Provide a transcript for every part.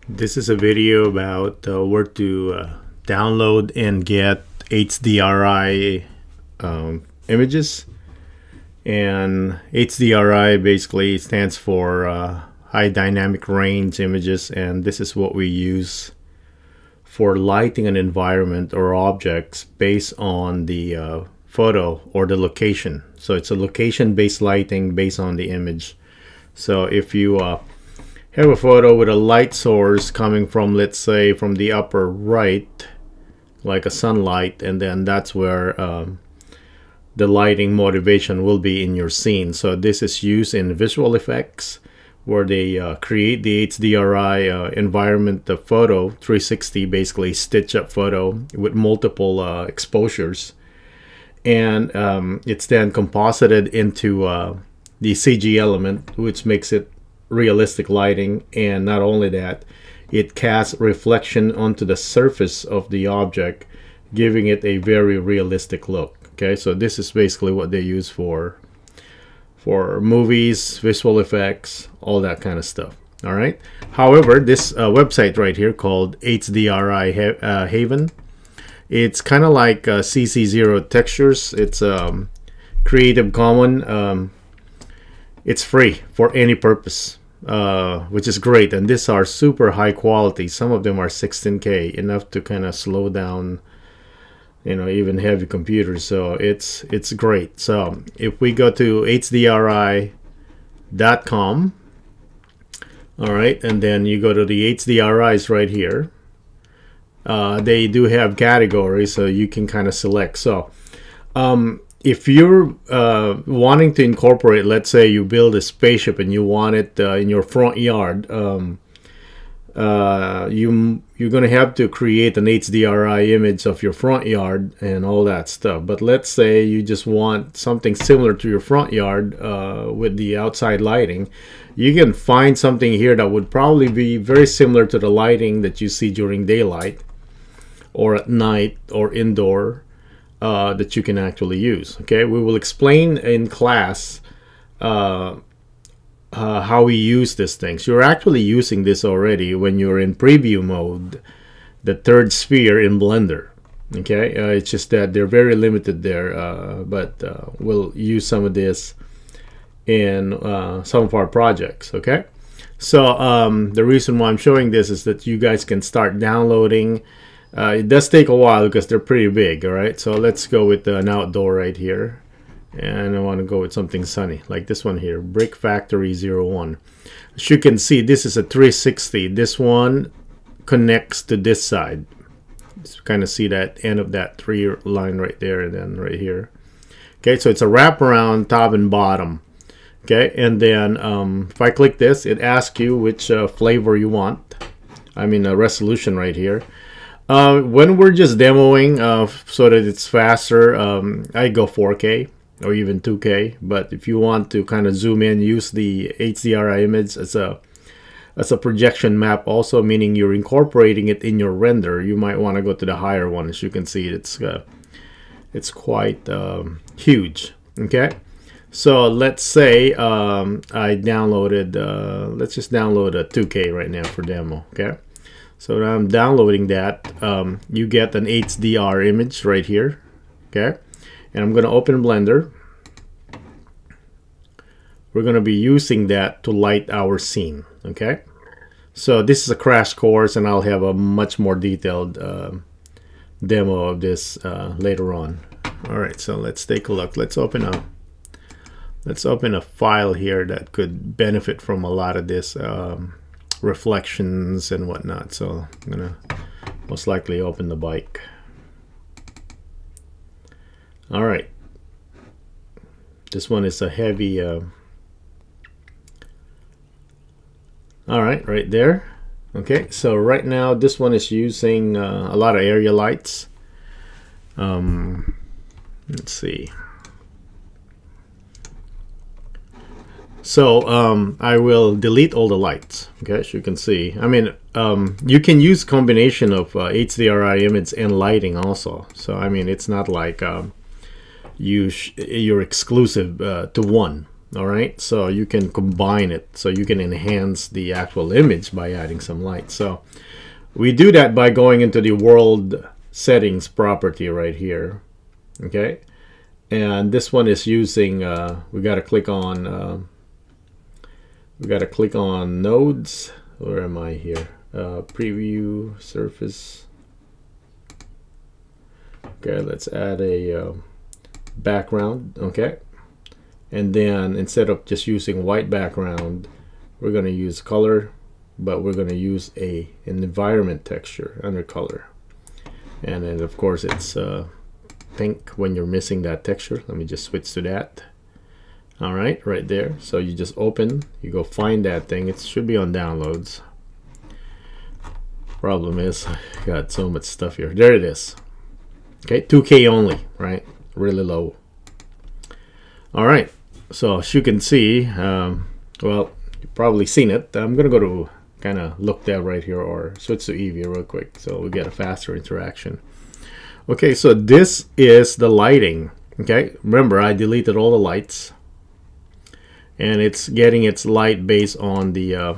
This is a video about where to download and get HDRI images. And HDRI basically stands for high dynamic range images, and this is what we use for lighting an environment or objects based on the photo or the location. So it's a location based lighting based on the image. So if you have a photo with a light source coming from, let's say, from the upper right, like a sunlight, and then that's where the lighting motivation will be in your scene. So this is used in visual effects, where they create the HDRI environment, the photo 360, basically stitch up photo with multiple exposures, and it's then composited into the CG element, which makes it realistic lighting. And not only that, it casts reflection onto the surface of the object, giving it a very realistic look. Okay, so this is basically what they use for movies, visual effects, all that kind of stuff. All right. However, this website right here called HDRI Haven, it's kind of like CC0 textures. It's Creative Commons. It's free for any purpose, which is great. And these are super high quality. Some of them are 16K, enough to kind of slow down, you know, even heavy computers. So it's great. So if we go to hdri.com, all right, and then you go to the HDRIs right here, they do have categories, so you can kind of select. So if you're wanting to incorporate, let's say you build a spaceship and you want it in your front yard, you're going to have to create an HDRI image of your front yard and all that stuff. But let's say you just want something similar to your front yard with the outside lighting. You can find something here that would probably be very similar to the lighting that you see during daylight or at night or indoor, that you can actually use. Okay, we will explain in class how we use these things. You're actually using this already when you're in preview mode, the third sphere in Blender. Okay, it's just that they're very limited there, but we'll use some of this in some of our projects. Okay, so the reason why I'm showing this is that you guys can start downloading. It does take a while because they're pretty big. All right, so let's go with an outdoor right here. And I want to go with something sunny like this one here, Brick Factory 01. As you can see, this is a 360. This one connects to this side. Just kind of see that end of that 3 line right there, and then right here. Okay, so it's a wraparound top and bottom. Okay, and then if I click this, it asks you which flavor you want. I mean a resolution right here. When we're just demoing so that it's faster, I go 4K. Or even 2K, but if you want to kind of zoom in, use the HDRI image as a projection map also, meaning you're incorporating it in your render. You might want to go to the higher one. As you can see, it's quite huge. Okay, so let's say I downloaded, let's just download a 2K right now for demo. Okay, so now I'm downloading that. You get an HDR image right here. Okay, and I'm going to open Blender. We're going to be using that to light our scene. Okay, so this is a crash course, and I'll have a much more detailed demo of this later on. All right, so let's take a look. Let's open a file here that could benefit from a lot of this reflections and whatnot. So I'm gonna most likely open the bike. All right, this one is a heavy all right there. Okay, so right now this one is using a lot of area lights. Let's see. So I will delete all the lights. Okay, as you can see, I mean, you can use combination of HDRI image and lighting also. So I mean, it's not like you're exclusive to one. All right, so you can combine it, so you can enhance the actual image by adding some light. So we do that by going into the world settings property right here. Okay, and this one is using we got to click on nodes. Where am I here? Preview surface. Okay, let's add a background. Okay, and then instead of just using white background, we're going to use color, but we're going to use an environment texture under color. And then of course it's pink when you're missing that texture. Let me just switch to that. All right, right there. So you just open, you go find that thing. It should be on downloads. Problem is, I got so much stuff here. There it is. Okay, 2K only, right? Really low. All right, so as you can see, well, you've probably seen it. I'm gonna go to kind of look that right here, or switch to Eevee real quick so we get a faster interaction. Okay, so this is the lighting. Okay, remember I deleted all the lights, and it's getting its light based on the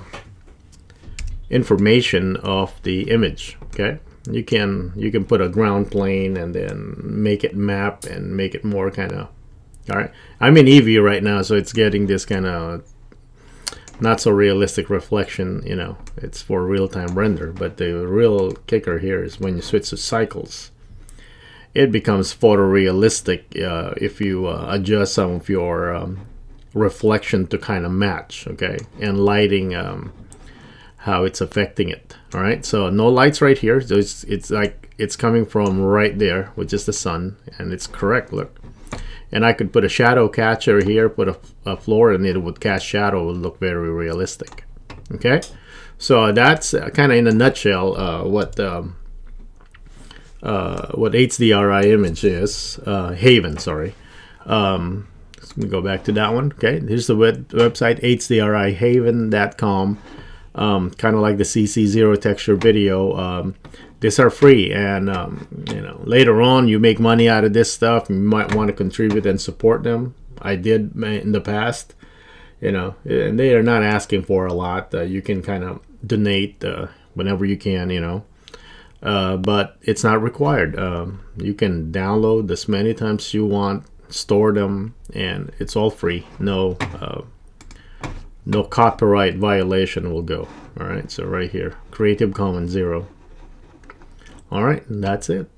information of the image. Okay, you can put a ground plane and then make it map and make it more kind of, all right, I'm in Eevee right now, so it's getting this kind of not so realistic reflection, you know, it's for real-time render. But the real kicker here is when you switch to cycles, it becomes photorealistic if you adjust some of your reflection to kind of match, okay, and lighting, how it's affecting it. All right, so no lights right here, so it's like it's coming from right there, which is the sun, and it's correct. Look, and I could put a shadow catcher here, put a floor, and it would cast shadow. It would look very realistic. Okay, so that's kind of in a nutshell what HDRI image is. Haven, sorry. Let me go back to that one. Okay, here's the website, hdrihaven.com. Kind of like the CC0 texture video. These are free, and you know, later on you make money out of this stuff. You might want to contribute and support them. I did in the past, you know, and they are not asking for a lot. You can kind of donate whenever you can, you know, but it's not required. You can download as many times you want, store them, and it's all free. No copyright violation will go. All right, so right here, Creative Commons 0. All right, and that's it.